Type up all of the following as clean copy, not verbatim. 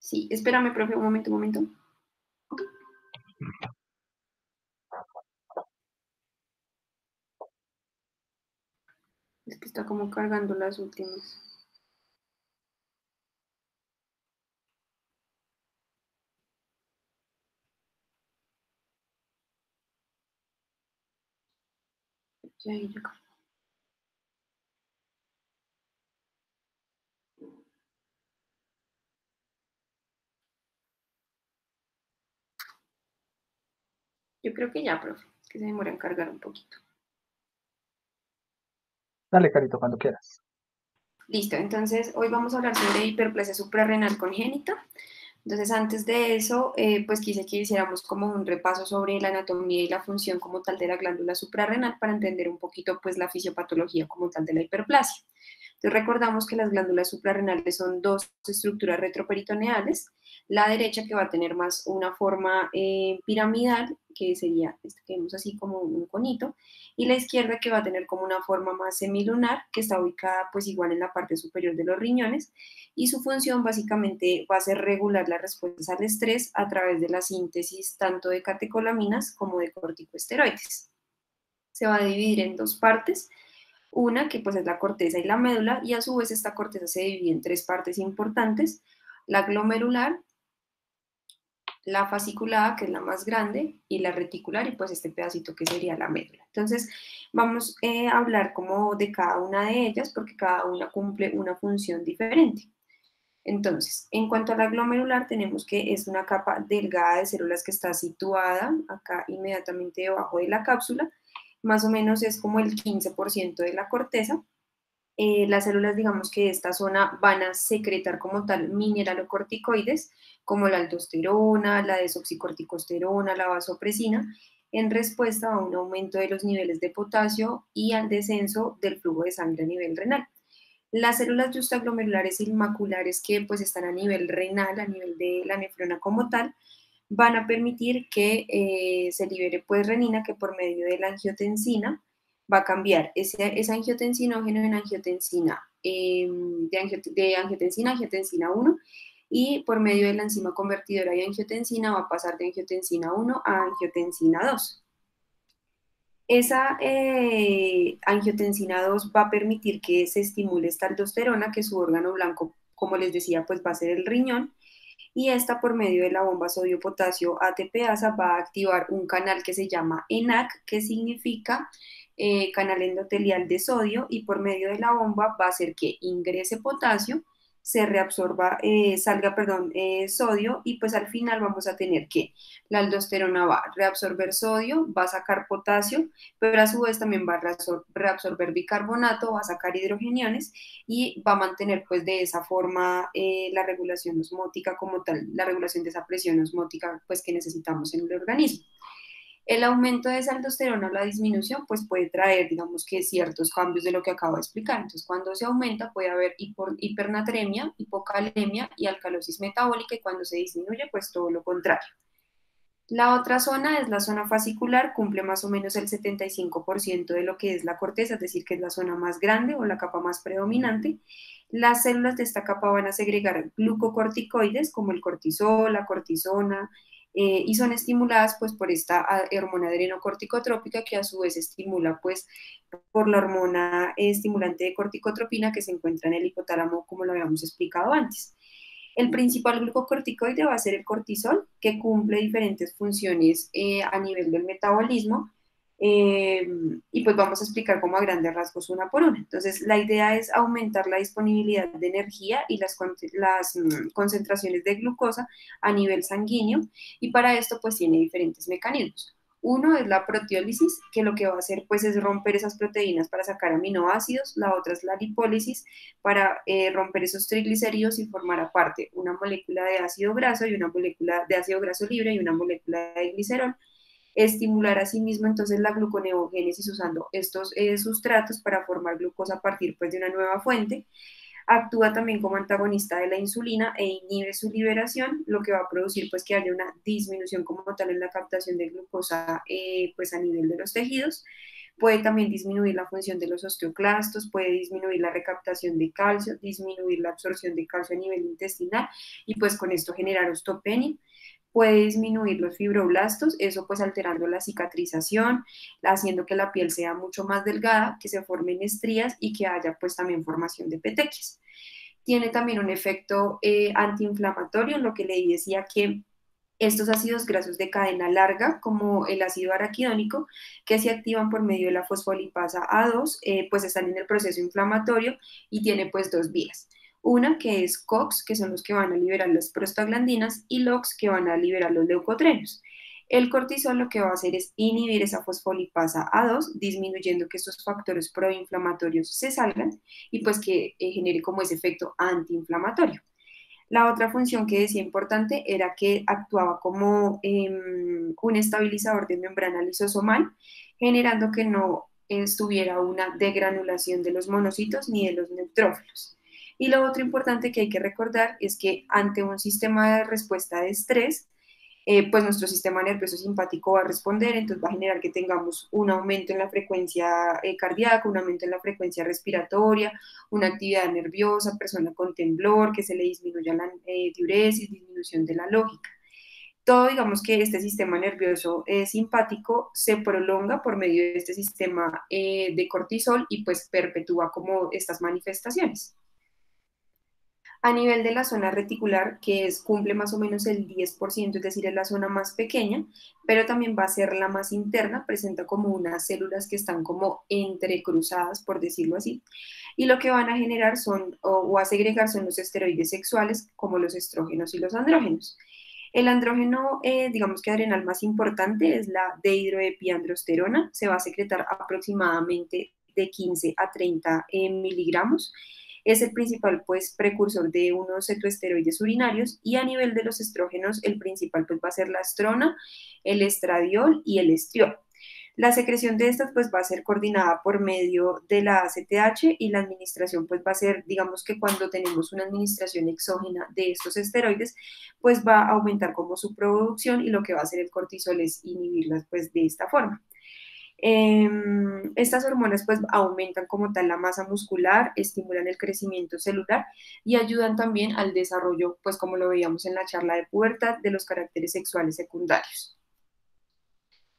Sí, espérame, profe, un momento, un momento. Es que está como cargando las últimas. Ya, ya. Yo creo que ya, profe. Es que se demora en cargar un poquito. Dale, Carito, cuando quieras. Listo, entonces hoy vamos a hablar sobre hiperplasia suprarrenal congénita. Entonces, antes de eso, pues quise que hiciéramos como un repaso sobre la anatomía y la función como tal de la glándula suprarrenal para entender un poquito pues la fisiopatología como tal de la hiperplasia. Entonces, recordamos que las glándulas suprarrenales son dos estructuras retroperitoneales, la derecha que va a tener más una forma piramidal, que sería este que vemos así como un conito, y la izquierda que va a tener como una forma más semilunar, que está ubicada pues igual en la parte superior de los riñones, y su función básicamente va a ser regular las respuestas al estrés a través de la síntesis tanto de catecolaminas como de corticosteroides. Se va a dividir en dos partes, una que pues es la corteza y la médula, y a su vez esta corteza se divide en tres partes importantes, la glomerular, la fasciculada, que es la más grande, y la reticular, y pues este pedacito que sería la médula. Entonces, vamos a hablar como de cada una de ellas, porque cada una cumple una función diferente. Entonces, en cuanto a la glomerular, tenemos que es una capa delgada de células que está situada acá inmediatamente debajo de la cápsula, más o menos es como el 15% de la corteza. Las células, digamos que de esta zona van a secretar como tal mineralocorticoides, como la aldosterona, la desoxicorticosterona, la vasopresina, en respuesta a un aumento de los niveles de potasio y al descenso del flujo de sangre a nivel renal. Las células justaglomerulares y maculares que pues están a nivel renal, a nivel de la nefrona como tal, van a permitir que se libere pues renina que por medio de la angiotensina va a cambiar ese angiotensinógeno en angiotensina, de angiotensina a angiotensina 1 y por medio de la enzima convertidora de angiotensina va a pasar de angiotensina 1 a angiotensina 2. Esa angiotensina 2 va a permitir que se estimule esta aldosterona, que su órgano blanco, como les decía, pues va a ser el riñón, y esta por medio de la bomba sodio-potasio ATPasa va a activar un canal que se llama ENaC, que significa canal endotelial de sodio, y por medio de la bomba va a hacer que ingrese potasio, se reabsorba, salga, perdón, sodio, y pues al final vamos a tener que la aldosterona va a reabsorber sodio, va a sacar potasio, pero a su vez también va a reabsorber bicarbonato, va a sacar hidrogeniones y va a mantener pues de esa forma la regulación osmótica como tal, la regulación de esa presión osmótica pues que necesitamos en el organismo. El aumento de esa aldosterona o la disminución pues puede traer, digamos que ciertos cambios de lo que acabo de explicar. Entonces, cuando se aumenta puede haber hipernatremia, hipocalemia y alcalosis metabólica, y cuando se disminuye pues todo lo contrario. La otra zona es la zona fascicular, cumple más o menos el 75% de lo que es la corteza, es decir, que es la zona más grande o la capa más predominante. Las células de esta capa van a segregar glucocorticoides como el cortisol, la cortisona, y son estimuladas pues por esta hormona adrenocorticotrópica, que a su vez estimula pues por la hormona estimulante de corticotropina que se encuentra en el hipotálamo, como lo habíamos explicado antes. El principal glucocorticoide va a ser el cortisol, que cumple diferentes funciones a nivel del metabolismo. eh, y pues vamos a explicar como a grandes rasgos una por una. Entonces, la idea es aumentar la disponibilidad de energía y las concentraciones de glucosa a nivel sanguíneo, y para esto pues tiene diferentes mecanismos. Uno es la proteólisis, que lo que va a hacer pues es romper esas proteínas para sacar aminoácidos. La otra es la lipólisis, para romper esos triglicéridos y formar aparte una molécula de ácido graso y una molécula de ácido graso libre y una molécula de glicerol. Estimular asimismo entonces la gluconeogénesis usando estos sustratos para formar glucosa a partir pues de una nueva fuente. Actúa también como antagonista de la insulina e inhibe su liberación, lo que va a producir pues que haya una disminución como tal en la captación de glucosa pues a nivel de los tejidos. Puede también disminuir la función de los osteoclastos, puede disminuir la recaptación de calcio, disminuir la absorción de calcio a nivel intestinal y pues con esto generar osteopenia. Puede disminuir los fibroblastos, eso pues alterando la cicatrización, haciendo que la piel sea mucho más delgada, que se formen estrías y que haya pues también formación de petequias. Tiene también un efecto antiinflamatorio, en lo que le decía que estos ácidos grasos de cadena larga, como el ácido araquidónico, que se activan por medio de la fosfolipasa A2, pues están en el proceso inflamatorio y tiene pues dos vías. Una que es COX, que son los que van a liberar las prostaglandinas, y LOX, que van a liberar los leucotrenos. El cortisol lo que va a hacer es inhibir esa fosfolipasa A2, disminuyendo que estos factores proinflamatorios se salgan y pues que genere como ese efecto antiinflamatorio. La otra función que decía importante era que actuaba como un estabilizador de membrana lisosomal, generando que no estuviera una degranulación de los monocitos ni de los neutrófilos. Y lo otro importante que hay que recordar es que ante un sistema de respuesta de estrés, pues nuestro sistema nervioso simpático va a responder, entonces va a generar que tengamos un aumento en la frecuencia cardíaca, un aumento en la frecuencia respiratoria, una actividad nerviosa, persona con temblor, que se le disminuya la diuresis, disminución de la lógica. Todo, digamos que este sistema nervioso simpático se prolonga por medio de este sistema de cortisol y pues perpetúa como estas manifestaciones. A nivel de la zona reticular, que cumple más o menos el 10%, es decir, es la zona más pequeña, pero también va a ser la más interna, presenta como unas células que están como entrecruzadas, por decirlo así, y lo que van a generar son, o a segregar son los esteroides sexuales, como los estrógenos y los andrógenos. El andrógeno, digamos que adrenal más importante es la dehidroepiandrosterona, se va a secretar aproximadamente de 15 a 30 miligramos. Es el principal pues, precursor de unos cetoesteroides urinarios y a nivel de los estrógenos el principal pues, va a ser la estrona, el estradiol y el estiol. La secreción de estas pues va a ser coordinada por medio de la ACTH y la administración pues va a ser, digamos que cuando tenemos una administración exógena de estos esteroides, pues va a aumentar como su producción y lo que va a hacer el cortisol es inhibirlas pues de esta forma. Estas hormonas pues aumentan como tal la masa muscular, estimulan el crecimiento celular y ayudan también al desarrollo, pues como lo veíamos en la charla de pubertad, de los caracteres sexuales secundarios.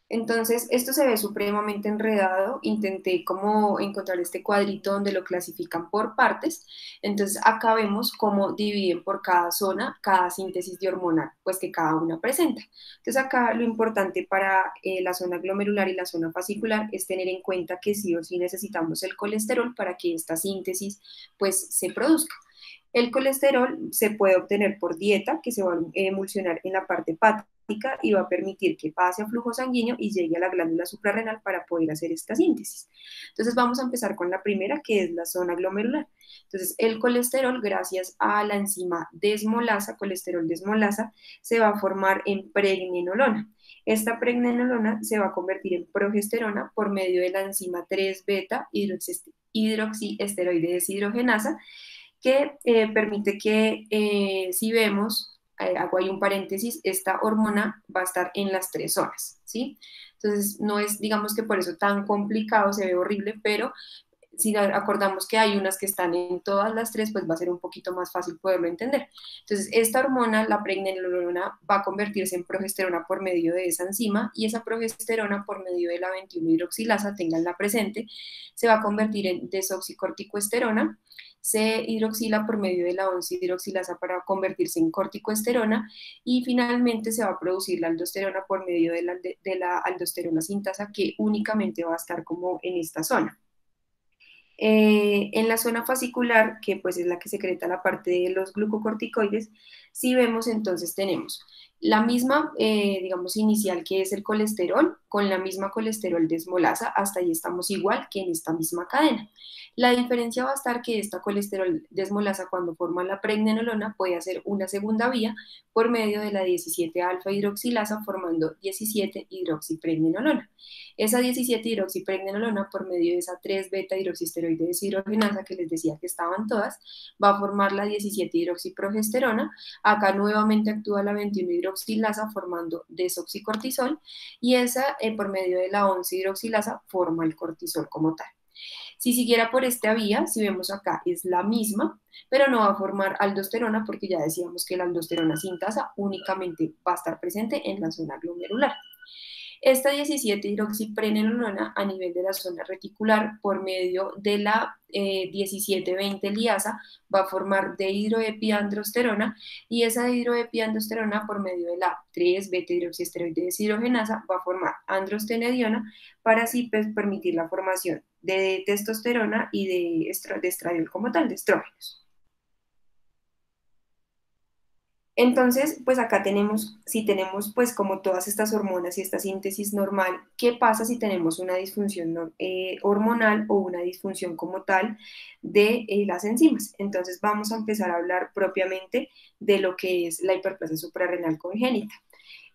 Entonces, esto se ve supremamente enredado. Intenté como encontrar este cuadrito donde lo clasifican por partes. Entonces, acá vemos cómo dividen por cada zona, cada síntesis de hormona, pues que cada una presenta. Entonces, acá lo importante para la zona glomerular y la zona fascicular es tener en cuenta que sí o sí necesitamos el colesterol para que esta síntesis pues se produzca. El colesterol se puede obtener por dieta, que se va a emulsionar en la parte hepática y va a permitir que pase a flujo sanguíneo y llegue a la glándula suprarrenal para poder hacer esta síntesis. Entonces vamos a empezar con la primera, que es la zona glomerular. Entonces el colesterol, gracias a la enzima desmolasa, colesterol desmolasa, se va a formar en pregnenolona. Esta pregnenolona se va a convertir en progesterona por medio de la enzima 3-beta hidroxiesteroide deshidrogenasa, que permite que si vemos, hago ahí un paréntesis, esta hormona va a estar en las tres zonas, ¿sí? Entonces no es, digamos que por eso tan complicado, se ve horrible, pero si acordamos que hay unas que están en todas las tres, pues va a ser un poquito más fácil poderlo entender. Entonces, esta hormona, la pregnenolona, va a convertirse en progesterona por medio de esa enzima y esa progesterona por medio de la 21-hidroxilasa, tenganla presente, se va a convertir en desoxicorticoesterona, se hidroxila por medio de la 11-hidroxilasa para convertirse en corticoesterona y finalmente se va a producir la aldosterona por medio de la aldosterona sintasa que únicamente va a estar como en esta zona. En la zona fascicular, que pues es la que secreta la parte de los glucocorticoides, si vemos entonces tenemos la misma, digamos, inicial que es el colesterol, con la misma colesterol desmolasa, hasta ahí estamos igual que en esta misma cadena. La diferencia va a estar que esta colesterol desmolasa cuando forma la pregnenolona puede hacer una segunda vía por medio de la 17-alfa hidroxilasa formando 17-hidroxipregnenolona. Esa 17-hidroxipregnenolona por medio de esa 3-beta hidroxisteroide deshidrogenasa que les decía que estaban todas, va a formar la 17-hidroxiprogesterona, Acá nuevamente actúa la 21-hidroxilasa formando desoxicortisol y esa por medio de la 11-hidroxilasa forma el cortisol como tal. Si siguiera por esta vía, si vemos acá, es la misma, pero no va a formar aldosterona porque ya decíamos que la aldosterona sintasa únicamente va a estar presente en la zona glomerular. Esta 17-hidroxiprenolona a nivel de la zona reticular por medio de la 17-20 liasa va a formar dehidroepiandrosterona y esa dehidroepiandrosterona por medio de la 3-beta-hidroxiesteroide deshidrogenasa va a formar androstenediona para así pues, permitir la formación de testosterona y de estradiol como tal, de estrógenos. Entonces, pues acá tenemos, si tenemos pues como todas estas hormonas y esta síntesis normal, ¿qué pasa si tenemos una disfunción hormonal o una disfunción como tal de las enzimas? Entonces vamos a empezar a hablar propiamente de lo que es la hiperplasia suprarrenal congénita.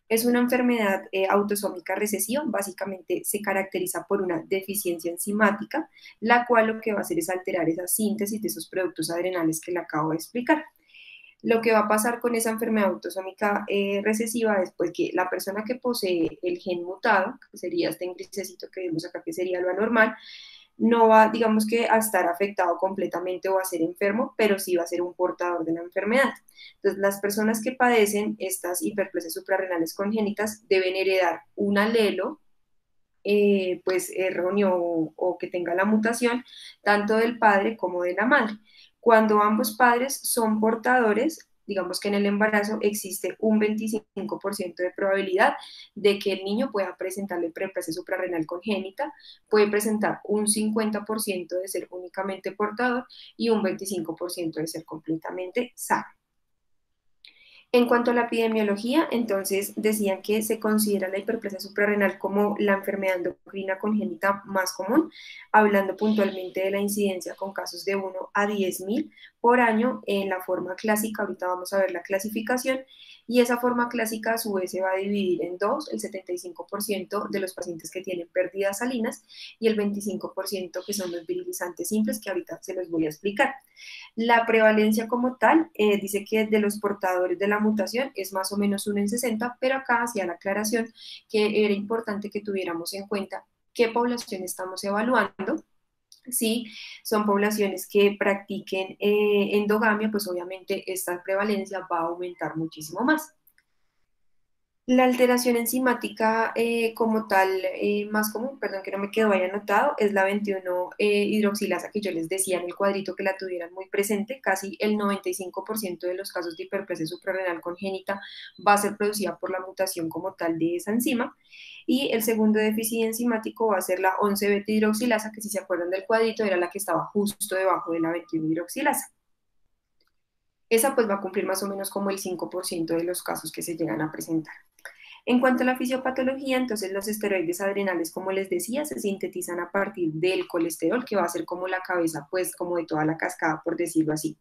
Es una enfermedad autosómica recesiva, básicamente se caracteriza por una deficiencia enzimática, la cual lo que va a hacer es alterar esa síntesis de esos productos adrenales que le acabo de explicar. Lo que va a pasar con esa enfermedad autosómica recesiva es pues, que la persona que posee el gen mutado, que sería este grisecito que vemos acá, que sería lo anormal, no va, digamos que, a estar afectado completamente o a ser enfermo, pero sí va a ser un portador de la enfermedad. Entonces, las personas que padecen estas hiperplasias suprarrenales congénitas deben heredar un alelo pues erróneo o que tenga la mutación, tanto del padre como de la madre. Cuando ambos padres son portadores, digamos que en el embarazo existe un 25% de probabilidad de que el niño pueda presentar la hiperplasia suprarrenal congénita, puede presentar un 50% de ser únicamente portador y un 25% de ser completamente sano. En cuanto a la epidemiología, entonces decían que se considera la hiperplasia suprarrenal como la enfermedad endocrina congénita más común, hablando puntualmente de la incidencia con casos de 1 a 10.000 por año en la forma clásica. Ahorita vamos a ver la clasificación y esa forma clásica a su vez se va a dividir en dos, el 75% de los pacientes que tienen pérdidas salinas y el 25% que son los virilizantes simples, que ahorita se los voy a explicar. La prevalencia como tal dice que de los portadores de la mutación es más o menos 1 en 60, pero acá hacía la aclaración que era importante que tuviéramos en cuenta qué población estamos evaluando. Si son poblaciones que practiquen endogamia, pues obviamente esta prevalencia va a aumentar muchísimo más. La alteración enzimática como tal más común, perdón que no me quedó ahí anotado, es la 21 hidroxilasa que yo les decía en el cuadrito que la tuvieran muy presente. Casi el 95% de los casos de hiperplasia suprarrenal congénita va a ser producida por la mutación como tal de esa enzima. Y el segundo déficit enzimático va a ser la 11-beta-hidroxilasa, que si se acuerdan del cuadrito era la que estaba justo debajo de la 21-hidroxilasa. Esa pues va a cumplir más o menos como el 5% de los casos que se llegan a presentar. En cuanto a la fisiopatología, entonces los esteroides adrenales, como les decía, se sintetizan a partir del colesterol, que va a ser como la cabeza, pues como de toda la cascada, por decirlo así.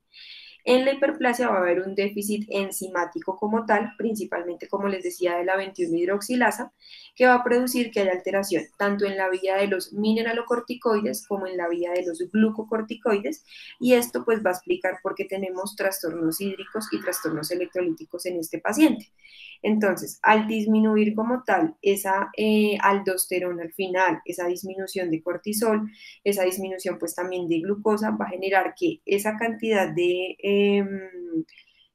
En la hiperplasia va a haber un déficit enzimático como tal, principalmente, como les decía, de la 21-hidroxilasa, que va a producir que haya alteración tanto en la vía de los mineralocorticoides como en la vía de los glucocorticoides, y esto pues va a explicar por qué tenemos trastornos hídricos y trastornos electrolíticos en este paciente. Entonces, al disminuir como tal esa aldosterona al final, esa disminución de cortisol, esa disminución pues también de glucosa, va a generar que esa cantidad de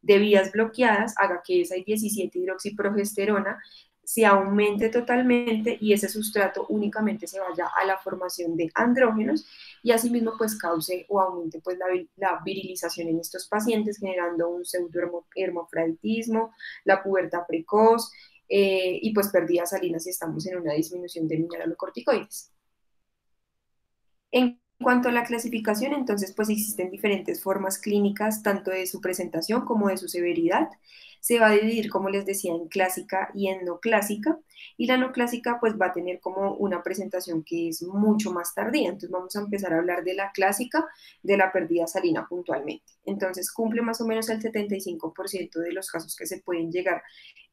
vías bloqueadas haga que esa 17-hidroxiprogesterona se aumente totalmente y ese sustrato únicamente se vaya a la formación de andrógenos y asimismo pues cause o aumente pues la virilización en estos pacientes generando un pseudohermafroditismo, la pubertad precoz y pues pérdidas salinas si estamos en una disminución de mineralocorticoides. En cuanto a la clasificación, entonces, pues existen diferentes formas clínicas, tanto de su presentación como de su severidad. Se va a dividir, como les decía, en clásica y en no clásica, y la no clásica pues va a tener como una presentación que es mucho más tardía. Entonces vamos a empezar a hablar de la clásica, de la pérdida salina puntualmente. Entonces cumple más o menos el 75% de los casos que se pueden llegar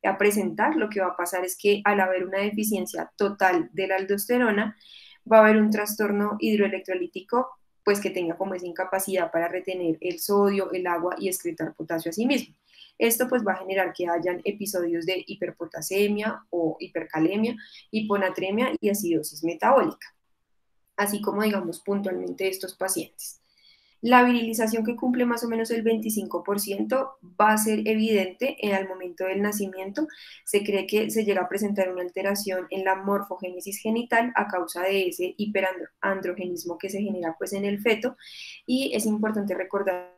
a presentar. Lo que va a pasar es que al haber una deficiencia total de la aldosterona, va a haber un trastorno hidroelectrolítico, pues que tenga como esa incapacidad para retener el sodio, el agua y excretar potasio a sí mismo. Esto pues va a generar que hayan episodios de hiperpotasemia o hipercalemia, hiponatremia y acidosis metabólica, así como digamos puntualmente estos pacientes. La virilización, que cumple más o menos el 25%, va a ser evidente al momento del nacimiento. Se cree que se llega a presentar una alteración en la morfogénesis genital a causa de ese hiperandrogenismo que se genera pues en el feto, y es importante recordar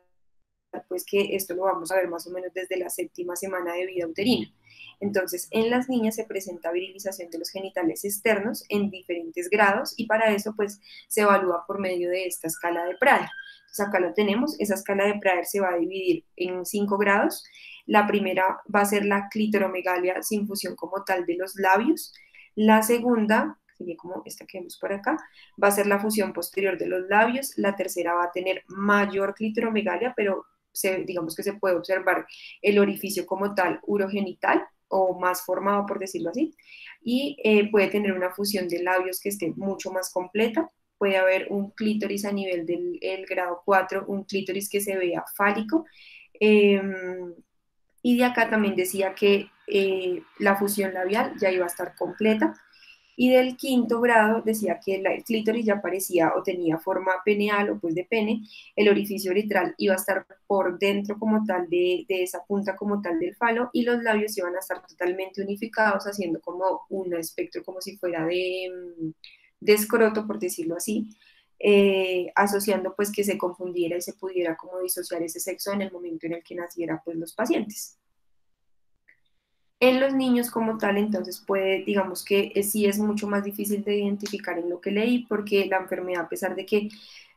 pues que esto lo vamos a ver más o menos desde la 7ª semana de vida uterina. Entonces, en las niñas se presenta virilización de los genitales externos en diferentes grados, y para eso pues se evalúa por medio de esta escala de Prader. Entonces acá lo tenemos, esa escala de Prader se va a dividir en 5 grados. La primera va a ser la clitoromegalia sin fusión como tal de los labios. La segunda, sería como esta que vemos por acá, va a ser la fusión posterior de los labios. La tercera va a tener mayor clitoromegalia, pero digamos que se puede observar el orificio como tal urogenital o más formado, por decirlo así, y puede tener una fusión de labios que esté mucho más completa. Puede haber un clítoris a nivel del grado 4, un clítoris que se vea fálico. Eh, y de acá también decía que la fusión labial ya iba a estar completa. Y del 5.º grado decía que el clítoris ya parecía o tenía forma peneal o pues de pene. El orificio uretral iba a estar por dentro como tal de esa punta como tal del falo, y los labios iban a estar totalmente unificados, haciendo como un espectro como si fuera de escroto, por decirlo así, asociando pues que se confundiera y se pudiera como disociar ese sexo en el momento en el que naciera pues los pacientes. En los niños como tal, entonces puede, digamos que sí es mucho más difícil de identificar en lo que leí, porque la enfermedad, a pesar de que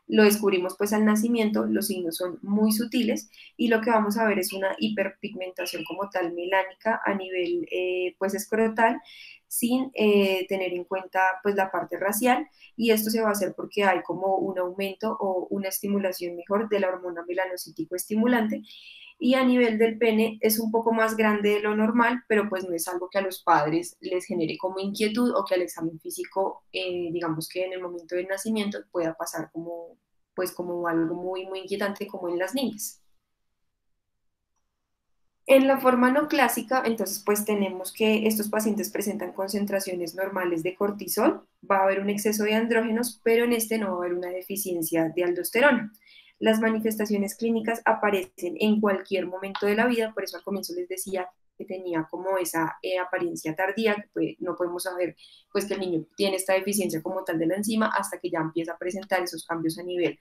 lo descubrimos pues al nacimiento, los signos son muy sutiles, y lo que vamos a ver es una hiperpigmentación como tal melánica a nivel pues escrotal, sin tener en cuenta pues la parte racial, y esto se va a hacer porque hay como un aumento o una estimulación mejor de la hormona melanocítico estimulante. Y a nivel del pene es un poco más grande de lo normal, pero pues no es algo que a los padres les genere como inquietud, o que al examen físico, digamos que en el momento del nacimiento pueda pasar como, pues como algo muy, muy inquietante como en las niñas. En la forma no clásica, entonces, pues tenemos que estos pacientes presentan concentraciones normales de cortisol, va a haber un exceso de andrógenos, pero en este no va a haber una deficiencia de aldosterona. Las manifestaciones clínicas aparecen en cualquier momento de la vida, por eso al comienzo les decía que tenía como esa apariencia tardía, que pues, no podemos saber pues que el niño tiene esta deficiencia como tal de la enzima hasta que ya empieza a presentar esos cambios a nivel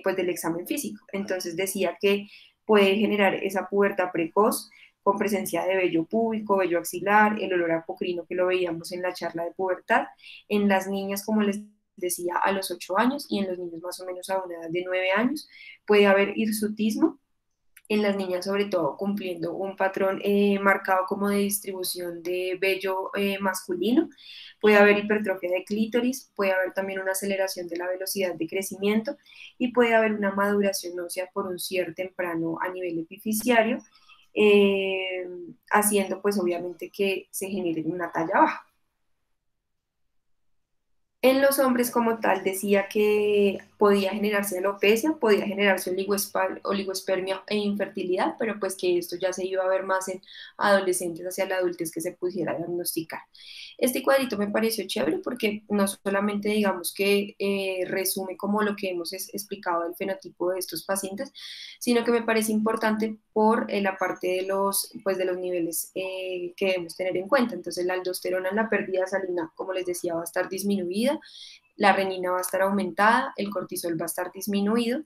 pues del examen físico. Entonces decía que puede generar esa pubertad precoz con presencia de vello púbico, vello axilar, el olor apocrino que lo veíamos en la charla de pubertad, en las niñas, como les decía, a los 8 años, y en los niños más o menos a una edad de 9 años. Puede haber hirsutismo en las niñas, sobre todo cumpliendo un patrón marcado como de distribución de vello masculino. Puede haber hipertrofia de clítoris, puede haber también una aceleración de la velocidad de crecimiento, y puede haber una maduración ósea por un cierre temprano a nivel epifisiario, eh, haciendo pues obviamente que se genere una talla baja. En los hombres como tal decía que podía generarse alopecia, podía generarse oligospermia e infertilidad, pero pues que esto ya se iba a ver más en adolescentes hacia la adultez que se pudiera diagnosticar. Este cuadrito me pareció chévere porque no solamente digamos que resume como lo que hemos explicado del fenotipo de estos pacientes, sino que me parece importante por la parte de pues de los niveles que debemos tener en cuenta. Entonces la aldosterona en la pérdida salina, como les decía, va a estar disminuida, la renina va a estar aumentada, el cortisol va a estar disminuido,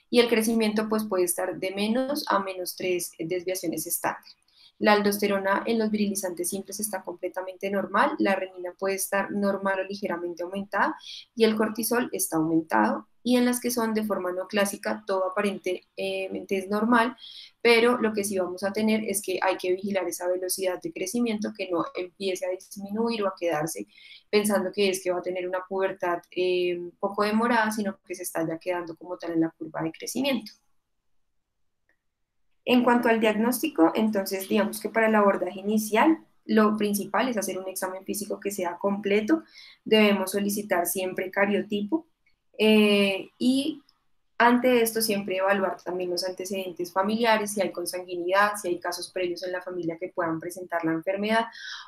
y el crecimiento pues puede estar de menos a -3 desviaciones estándar. La aldosterona en los virilizantes simples está completamente normal, la renina puede estar normal o ligeramente aumentada, y el cortisol está aumentado. Y en las que son de forma no clásica, todo aparentemente es normal, pero lo que sí vamos a tener es que hay que vigilar esa velocidad de crecimiento, que no empiece a disminuir o a quedarse pensando que es que va a tener una pubertad un poco demorada, sino que se está ya quedando como tal en la curva de crecimiento. En cuanto al diagnóstico, entonces digamos que para el abordaje inicial, lo principal es hacer un examen físico que sea completo. Debemos solicitar siempre cariotipo, y Ante esto, siempre evaluar también los antecedentes familiares, si hay consanguinidad, si hay casos previos en la familia que puedan presentar la enfermedad,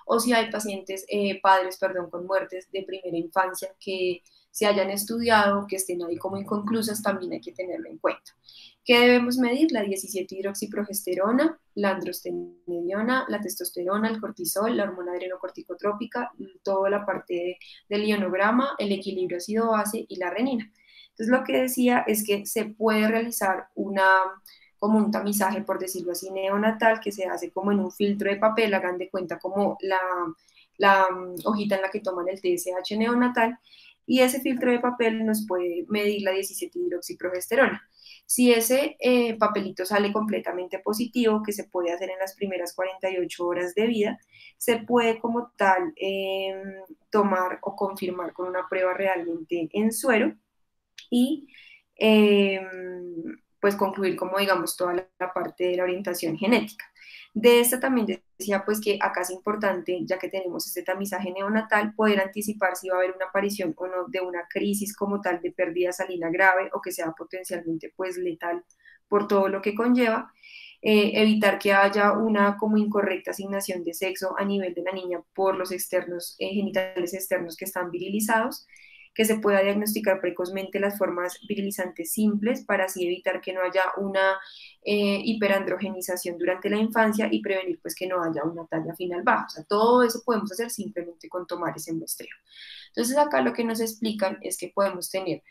o si hay pacientes, padres, perdón, con muertes de primera infancia que se hayan estudiado, que estén ahí como inconclusas, también hay que tenerlo en cuenta. ¿Qué debemos medir? La 17-hidroxiprogesterona, la androstenediona, la testosterona, el cortisol, la hormona adrenocorticotrópica, toda la parte del ionograma, el equilibrio ácido-base y la renina. Entonces, lo que decía es que se puede realizar como un tamizaje, por decirlo así, neonatal, que se hace como en un filtro de papel, hagan de cuenta como la hojita en la que toman el TSH neonatal, y ese filtro de papel nos puede medir la 17-hidroxiprogesterona. Si ese papelito sale completamente positivo, que se puede hacer en las primeras 48 horas de vida, se puede como tal tomar o confirmar con una prueba realmente en suero y eh, pues concluir como digamos toda la parte de la orientación genética. De esta también decía pues que acá es importante, ya que tenemos este tamizaje neonatal, poder anticipar si va a haber una aparición o no de una crisis como tal de pérdida salina grave o que sea potencialmente pues letal por todo lo que conlleva. Evitar que haya una como incorrecta asignación de sexo a nivel de la niña por los externos, genitales externos que están virilizados, que se pueda diagnosticar precozmente las formas virilizantes simples para así evitar que no haya una hiperandrogenización durante la infancia y prevenir pues que no haya una talla final baja. O sea, todo eso podemos hacer simplemente con tomar ese muestreo. Entonces acá lo que nos explican es que podemos tener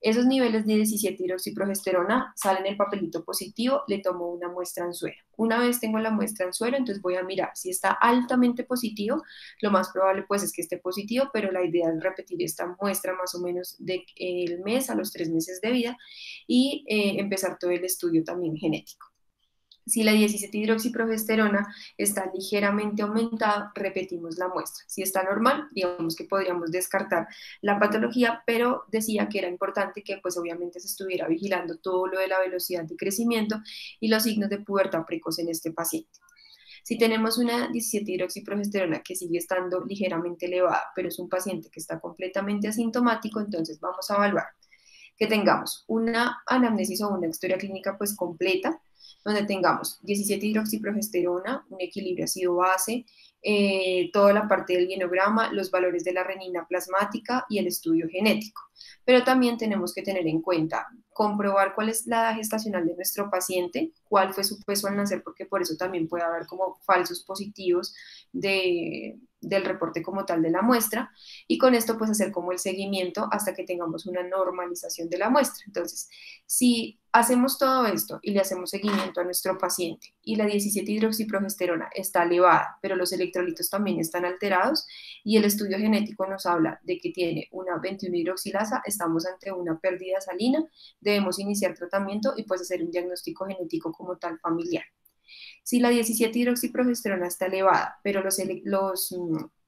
esos niveles de 17-hidroxiprogesterona, sale en el papelito positivo, le tomo una muestra en suero. Una vez tengo la muestra en suero, entonces voy a mirar si está altamente positivo, lo más probable pues es que esté positivo, pero la idea es repetir esta muestra más o menos del mes a los 3 meses de vida y empezar todo el estudio también genético. Si la 17-hidroxiprogesterona está ligeramente aumentada, repetimos la muestra. Si está normal, digamos que podríamos descartar la patología, pero decía que era importante que pues obviamente se estuviera vigilando todo lo de la velocidad de crecimiento y los signos de pubertad precoz en este paciente. Si tenemos una 17-hidroxiprogesterona que sigue estando ligeramente elevada, pero es un paciente que está completamente asintomático, entonces vamos a evaluar que tengamos una anamnesis o una historia clínica pues completa, donde tengamos 17-hidroxiprogesterona, un equilibrio ácido-base, toda la parte del genograma, los valores de la renina plasmática y el estudio genético. Pero también tenemos que tener en cuenta, comprobar cuál es la edad gestacional de nuestro paciente, cuál fue su peso al nacer, porque por eso también puede haber como falsos positivos del reporte como tal de la muestra, y con esto pues hacer como el seguimiento hasta que tengamos una normalización de la muestra. Entonces, si hacemos todo esto y le hacemos seguimiento a nuestro paciente y la 17-hidroxiprogesterona está elevada, pero los electrolitos también están alterados y el estudio genético nos habla de que tiene una 21-hidroxilasa, estamos ante una pérdida salina, debemos iniciar tratamiento y pues hacer un diagnóstico genético como tal familiar. Si la 17-hidroxiprogesterona está elevada, pero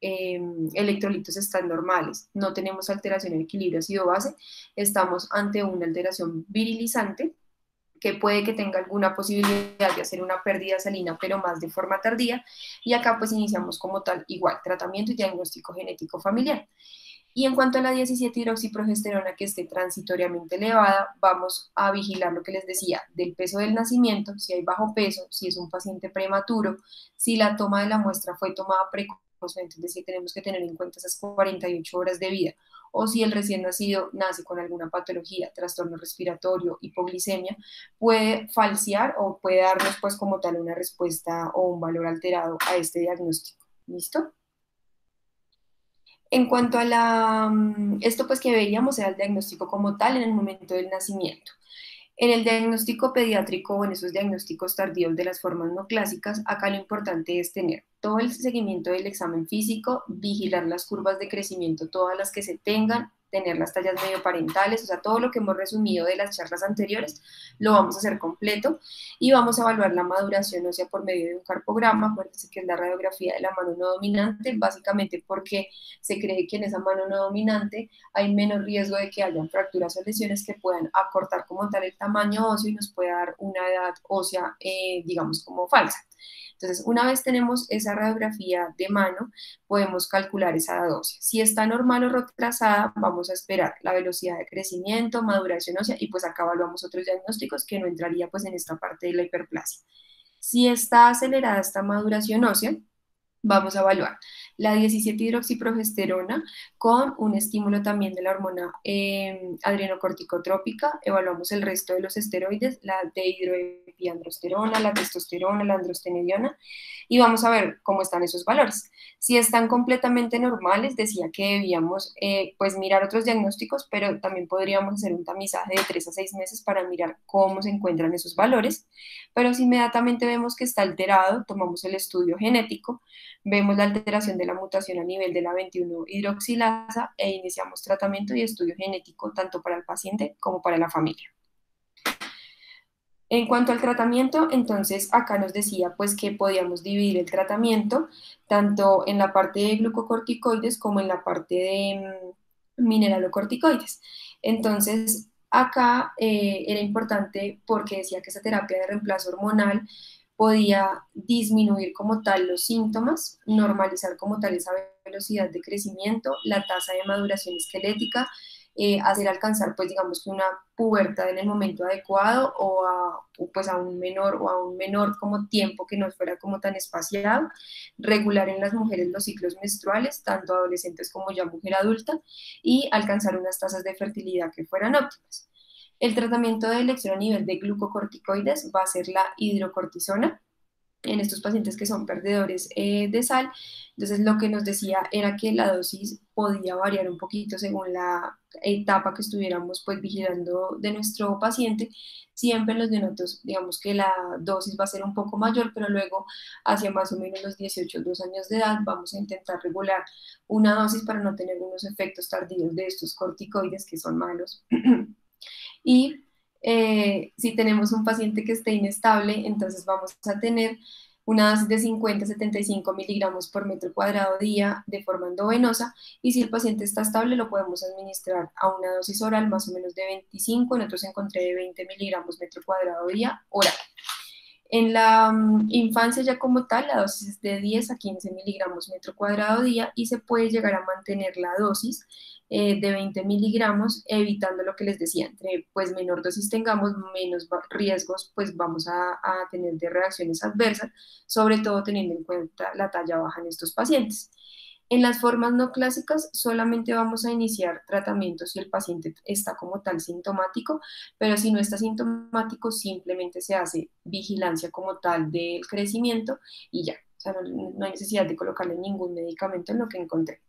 electrolitos están normales, no tenemos alteración en el equilibrio ácido-base, estamos ante una alteración virilizante que puede que tenga alguna posibilidad de hacer una pérdida salina, pero más de forma tardía, y acá pues iniciamos como tal igual, tratamiento y diagnóstico genético familiar. Y en cuanto a la 17-hidroxiprogesterona que esté transitoriamente elevada, vamos a vigilar lo que les decía del peso del nacimiento, si hay bajo peso, si es un paciente prematuro, si la toma de la muestra fue tomada precozmente, es decir, tenemos que tener en cuenta esas 48 horas de vida, o si el recién nacido nace con alguna patología, trastorno respiratorio, hipoglicemia, puede falsear o puede darnos pues como tal una respuesta o un valor alterado a este diagnóstico. ¿Listo? En cuanto a esto pues que veíamos era el diagnóstico como tal en el momento del nacimiento. En el diagnóstico pediátrico o en esos diagnósticos tardíos de las formas no clásicas, acá lo importante es tener todo el seguimiento del examen físico, vigilar las curvas de crecimiento, todas las que se tengan, tener las tallas medio parentales, o sea, todo lo que hemos resumido de las charlas anteriores, lo vamos a hacer completo y vamos a evaluar la maduración ósea por medio de un carpograma, acuérdense que es la radiografía de la mano no dominante, básicamente porque se cree que en esa mano no dominante hay menos riesgo de que hayan fracturas o lesiones que puedan acortar como tal el tamaño óseo y nos pueda dar una edad ósea, digamos, como falsa. Entonces, una vez tenemos esa radiografía de mano, podemos calcular esa edad ósea. Si está normal o retrasada, vamos vamos a esperar? La velocidad de crecimiento, maduración ósea, y pues acá evaluamos otros diagnósticos que no entraría pues en esta parte de la hiperplasia. Si está acelerada esta maduración ósea, vamos a evaluar la 17-hidroxiprogesterona con un estímulo también de la hormona adrenocorticotrópica. Evaluamos el resto de los esteroides, la dehidroepiandrosterona, la testosterona, la androstenediona, y vamos a ver cómo están esos valores. Si están completamente normales, decía que debíamos pues mirar otros diagnósticos, pero también podríamos hacer un tamizaje de 3 a 6 meses para mirar cómo se encuentran esos valores. Pero si inmediatamente vemos que está alterado, tomamos el estudio genético, vemos la alteración de la mutación a nivel de la 21-hidroxilasa e iniciamos tratamiento y estudio genético tanto para el paciente como para la familia. En cuanto al tratamiento, entonces acá nos decía pues que podíamos dividir el tratamiento tanto en la parte de glucocorticoides como en la parte de mineralocorticoides. Entonces acá era importante porque decía que esa terapia de reemplazo hormonal podía disminuir como tal los síntomas, normalizar como tal esa velocidad de crecimiento, la tasa de maduración esquelética, hacer alcanzar pues digamos que una pubertad en el momento adecuado o pues a un menor como tiempo que no fuera como tan espaciado, regular en las mujeres los ciclos menstruales, tanto adolescentes como ya mujer adulta, y alcanzar unas tasas de fertilidad que fueran óptimas. El tratamiento de elección a nivel de glucocorticoides va a ser la hidrocortisona en estos pacientes que son perdedores de sal. Entonces lo que nos decía era que la dosis podía variar un poquito según la etapa que estuviéramos pues vigilando de nuestro paciente. Siempre en los neonatos, digamos que la dosis va a ser un poco mayor, pero luego hacia más o menos los 18 o 2 años de edad vamos a intentar regular una dosis para no tener unos efectos tardíos de estos corticoides que son malos. Y si tenemos un paciente que esté inestable, entonces vamos a tener una dosis de 50 a 75 miligramos por metro cuadrado día de forma endovenosa, y si el paciente está estable lo podemos administrar a una dosis oral más o menos de 25, en otros encontré de 20 miligramos metro cuadrado día oral. En la infancia ya como tal, la dosis es de 10 a 15 miligramos metro cuadrado día y se puede llegar a mantener la dosis de 20 miligramos, evitando lo que les decía, entre pues menor dosis tengamos, menos riesgos pues vamos a tener de reacciones adversas, sobre todo teniendo en cuenta la talla baja en estos pacientes. En las formas no clásicas solamente vamos a iniciar tratamiento si el paciente está como tal sintomático, pero si no está sintomático simplemente se hace vigilancia como tal del crecimiento y ya, o sea, no hay necesidad de colocarle ningún medicamento en lo que encontré.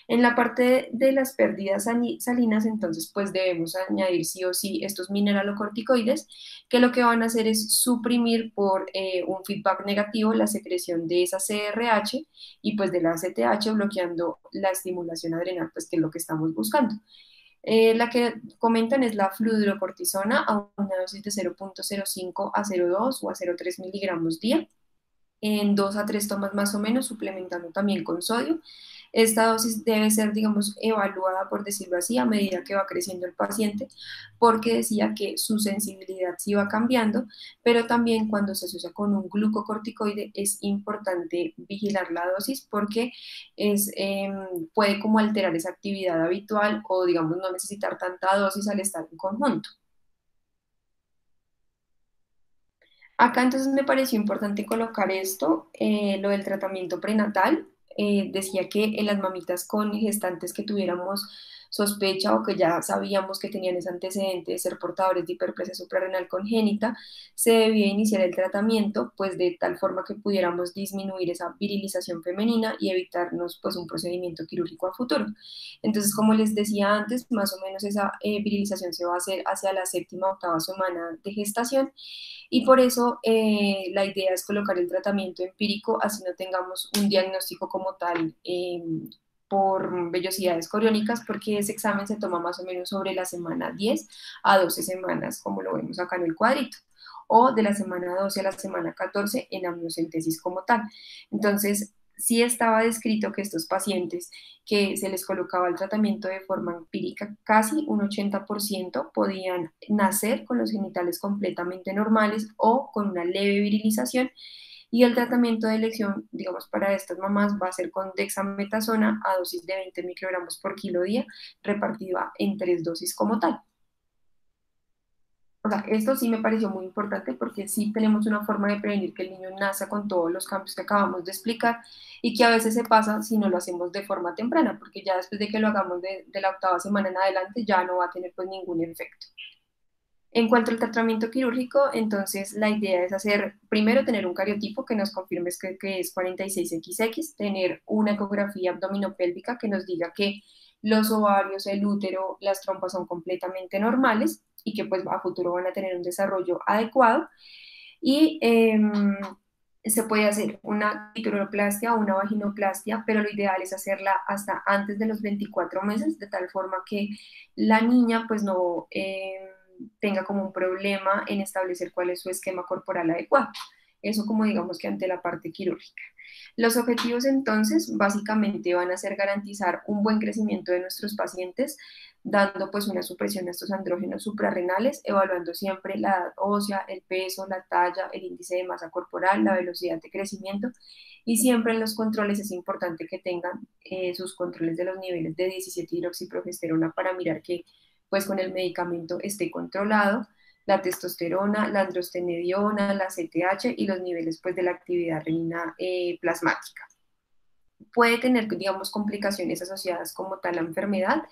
En la parte de las pérdidas salinas, entonces, pues debemos añadir sí o sí estos mineralocorticoides, que lo que van a hacer es suprimir por un feedback negativo la secreción de esa CRH y pues de la ACTH, bloqueando la estimulación adrenal, pues que es lo que estamos buscando. La que comentan es la fludrocortisona a una dosis de 0.05 a 0.2 o a 0.3 miligramos día, en 2 a 3 tomas más o menos, suplementando también con sodio. Esta dosis debe ser, digamos, evaluada, por decirlo así, a medida que va creciendo el paciente, porque decía que su sensibilidad sí va cambiando, pero también cuando se asocia con un glucocorticoide es importante vigilar la dosis porque puede como alterar esa actividad habitual o, digamos, no necesitar tanta dosis al estar en conjunto. Acá entonces me pareció importante colocar esto, lo del tratamiento prenatal. Decía que en las mamitas con gestantes que tuviéramos sospecha o que ya sabíamos que tenían ese antecedente de ser portadores de hiperplasia suprarrenal congénita, se debía iniciar el tratamiento pues de tal forma que pudiéramos disminuir esa virilización femenina y evitarnos pues un procedimiento quirúrgico a futuro. Entonces, como les decía antes, más o menos esa virilización se va a hacer hacia la séptima o octava semana de gestación, y por eso la idea es colocar el tratamiento empírico, así no tengamos un diagnóstico como tal por vellosidades coriónicas, porque ese examen se toma más o menos sobre la semana 10 a 12 semanas, como lo vemos acá en el cuadrito, o de la semana 12 a la semana 14 en amniocentesis como tal. Entonces, sí estaba descrito que estos pacientes que se les colocaba el tratamiento de forma empírica, casi un 80% podían nacer con los genitales completamente normales o con una leve virilización, Y el tratamiento de elección, digamos, para estas mamás va a ser con dexametasona a dosis de 20 microgramos por kilo día, repartida en 3 dosis como tal. O sea, esto sí me pareció muy importante porque sí tenemos una forma de prevenir que el niño nazca con todos los cambios que acabamos de explicar y que a veces se pasa si no lo hacemos de forma temprana, porque ya después de que lo hagamos de la octava semana en adelante ya no va a tener pues ningún efecto. En cuanto al tratamiento quirúrgico, entonces la idea es hacer, primero tener un cariotipo que nos confirme que es 46XX, tener una ecografía abdominopélvica que nos diga que los ovarios, el útero, las trompas son completamente normales y que pues a futuro van a tener un desarrollo adecuado. Y se puede hacer una clitoroplastia o una vaginoplastia, pero lo ideal es hacerla hasta antes de los 24 meses, de tal forma que la niña pues no tenga como un problema en establecer cuál es su esquema corporal adecuado. Eso como digamos que ante la parte quirúrgica. Los objetivos entonces básicamente van a ser garantizar un buen crecimiento de nuestros pacientes, dando pues una supresión a estos andrógenos suprarrenales, evaluando siempre la edad ósea, el peso, la talla, el índice de masa corporal, la velocidad de crecimiento y siempre en los controles es importante que tengan sus controles de los niveles de 17-hidroxiprogesterona para mirar que pues con el medicamento esté controlado, la testosterona, la androstenediona, la CTH y los niveles pues de la actividad renina plasmática. Puede tener, digamos, complicaciones asociadas como tal a la enfermedad.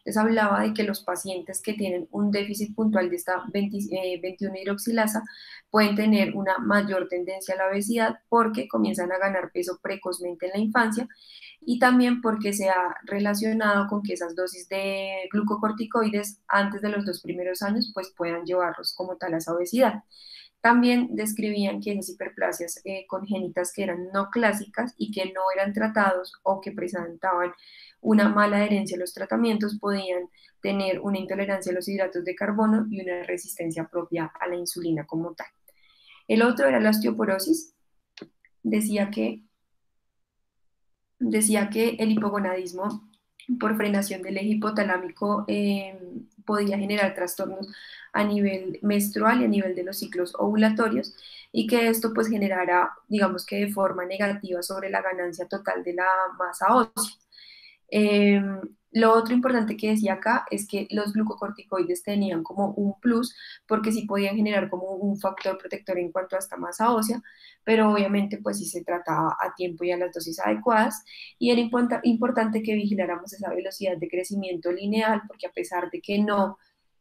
Les hablaba de que los pacientes que tienen un déficit puntual de esta 21-hidroxilasa pueden tener una mayor tendencia a la obesidad porque comienzan a ganar peso precozmente en la infancia y también porque se ha relacionado con que esas dosis de glucocorticoides antes de los 2 primeros años pues puedan llevarlos como tal a esa obesidad. También describían que esas hiperplasias congénitas que eran no clásicas y que no eran tratados o que presentaban una mala adherencia a los tratamientos podían tener una intolerancia a los hidratos de carbono y una resistencia propia a la insulina como tal. El otro era la osteoporosis. Decía que, decía que el hipogonadismo por frenación del eje hipotalámico podía generar trastornos a nivel menstrual y a nivel de los ciclos ovulatorios y que esto pues generara, digamos que de forma negativa sobre la ganancia total de la masa ósea. Eh, lo otro importante que decía acá es que los glucocorticoides tenían como un plus porque sí podían generar como un factor protector en cuanto a esta masa ósea, pero obviamente pues sí se trataba a tiempo y a las dosis adecuadas y era importante que vigiláramos esa velocidad de crecimiento lineal porque a pesar de que no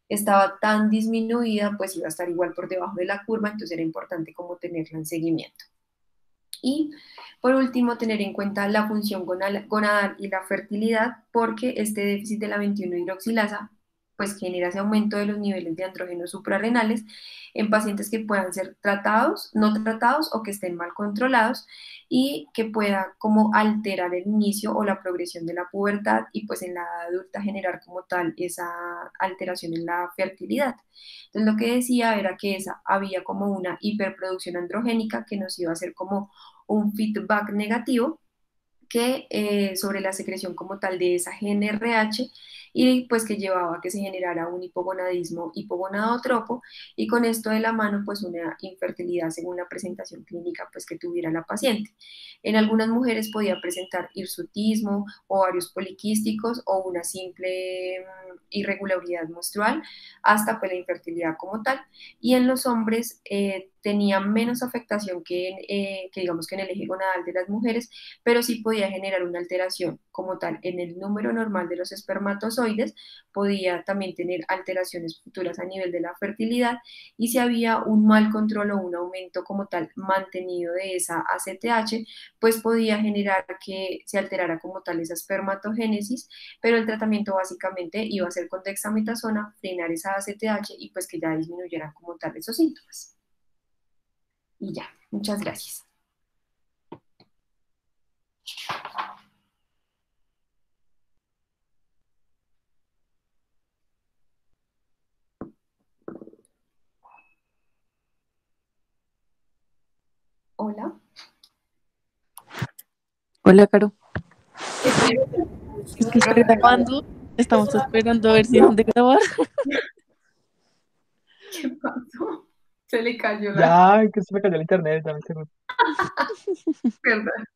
estaba tan disminuida, pues iba a estar igual por debajo de la curva, entonces era importante como tenerla en seguimiento. Y por último, tener en cuenta la función gonadal y la fertilidad, porque este déficit de la 21-hidroxilasa pues genera ese aumento de los niveles de andrógenos suprarrenales en pacientes que puedan ser tratados, no tratados o que estén mal controlados y que pueda como alterar el inicio o la progresión de la pubertad y pues en la edad adulta generar como tal esa alteración en la fertilidad. Entonces lo que decía era que había como una hiperproducción androgénica que nos iba a hacer como un feedback negativo que sobre la secreción como tal de esa GNRH y pues que llevaba a que se generara un hipogonadismo hipogonadotropo y con esto de la mano pues una infertilidad según la presentación clínica pues que tuviera la paciente. En algunas mujeres podía presentar hirsutismo, ovarios poliquísticos o una simple irregularidad menstrual hasta pues la infertilidad como tal y en los hombres tenía menos afectación que digamos que en el eje gonadal de las mujeres, pero sí podía generar una alteración como tal en el número normal de los espermatozoides, podía también tener alteraciones futuras a nivel de la fertilidad y si había un mal control o un aumento como tal mantenido de esa ACTH, pues podía generar que se alterara como tal esa espermatogénesis, pero el tratamiento básicamente iba a ser con dexametasona, frenar esa ACTH y pues que ya disminuyeran como tal esos síntomas. Y ya, muchas gracias. Hola. Hola, Caro. Es que estoy grabando. Estamos esperando a ver si dejan de grabar. ¿Qué pasó? Se le cayó la... Ya, que se me cayó el internet, dame un segundo. ¿verdad?